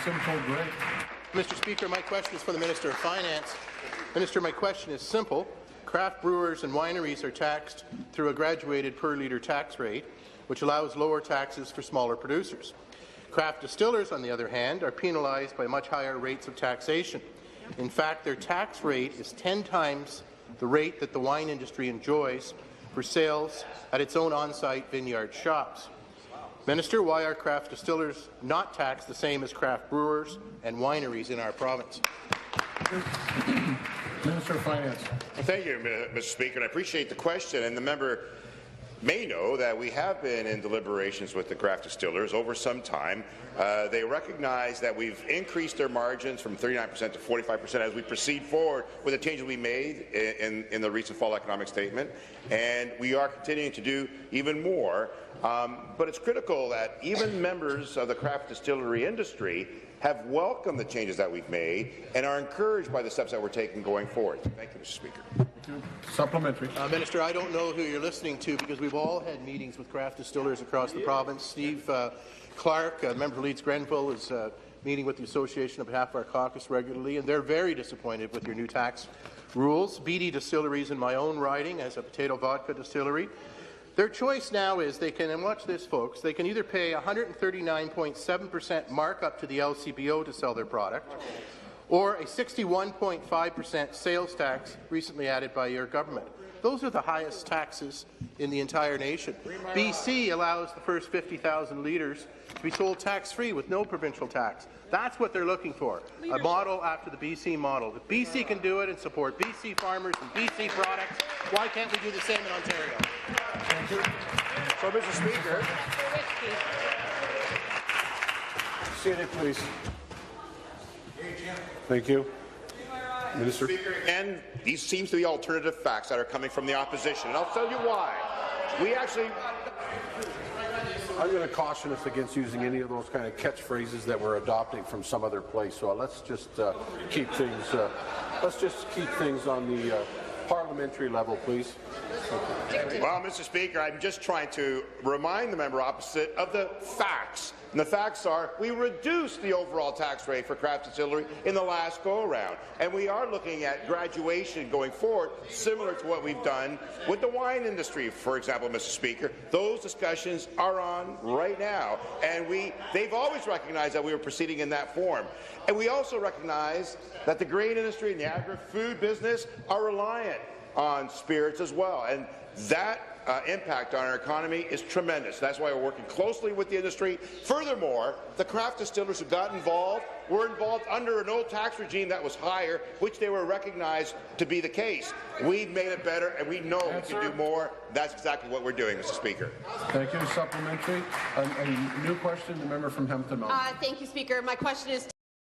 Simple, great. Mr. Speaker, my question is for the Minister of Finance. Minister, my question is simple. Craft brewers and wineries are taxed through a graduated per-litre tax rate, which allows lower taxes for smaller producers. Craft distillers, on the other hand, are penalized by much higher rates of taxation. In fact, their tax rate is 10 times the rate that the wine industry enjoys for sales at its own on-site vineyard shops. Minister, why are craft distillers not taxed the same as craft brewers and wineries in our province? Minister of Finance. Well, thank you, Mr. Speaker, and I appreciate the question. And the member may know that we have been in deliberations with the craft distillers over some time. They recognize that we've increased their margins from 39% to 45% as we proceed forward with the changes we made in the recent fall economic statement, and we are continuing to do even more. But it's critical that even members of the craft distillery industry have welcomed the changes that we've made and are encouraged by the steps that we're taking going forward. Thank you, Mr. Speaker. Supplementary. Minister, I don't know who you're listening to because we've all had meetings with craft distillers across the province. Steve Clark, member for Leeds Grenville, is meeting with the association on behalf of our caucus regularly, and they're very disappointed with your new tax rules. Beattie Distilleries in my own riding as a potato vodka distillery. Their choice now is they can, and watch this, folks, they can either pay 139.7% markup to the LCBO to sell their product, or a 61.5% sales tax recently added by your government. Those are the highest taxes in the entire nation. BC allows the first 50,000 litres to be sold tax-free with no provincial tax. That's what they're looking for, a model after the BC model. If BC can do it and support BC farmers and BC products, why can't we do the same in Ontario? Thank you. So, Mr. Speaker, Seated, please. Thank you. Minister. and these seems to be alternative facts that are coming from the opposition, and I'll tell you why. We actually I'm going to caution us against using any of those kind of catchphrases that we're adopting from some other place. So let's just keep things. Let's just keep things on the parliamentary level, please. Well, Mr. Speaker, I'm just trying to remind the member opposite of the facts. And the facts are we reduced the overall tax rate for craft distillery in the last go-around. And we are looking at graduation going forward, similar to what we've done with the wine industry, for example, Mr. Speaker. Those discussions are on right now. And they've always recognized that we were proceeding in that form. And we also recognize that the grain industry and the agri-food business are reliant on spirits as well. And that impact on our economy is tremendous. That's why we're working closely with the industry. Furthermore, the craft distillers who got involved were involved under an old tax regime that was higher, which they were recognized to be the case. We've made it better, and we know we can do more. That's exactly what we're doing, Mr. Speaker. Thank you. Supplementary. A new question, the member from Hampton Mountain. Thank you, Speaker. My question is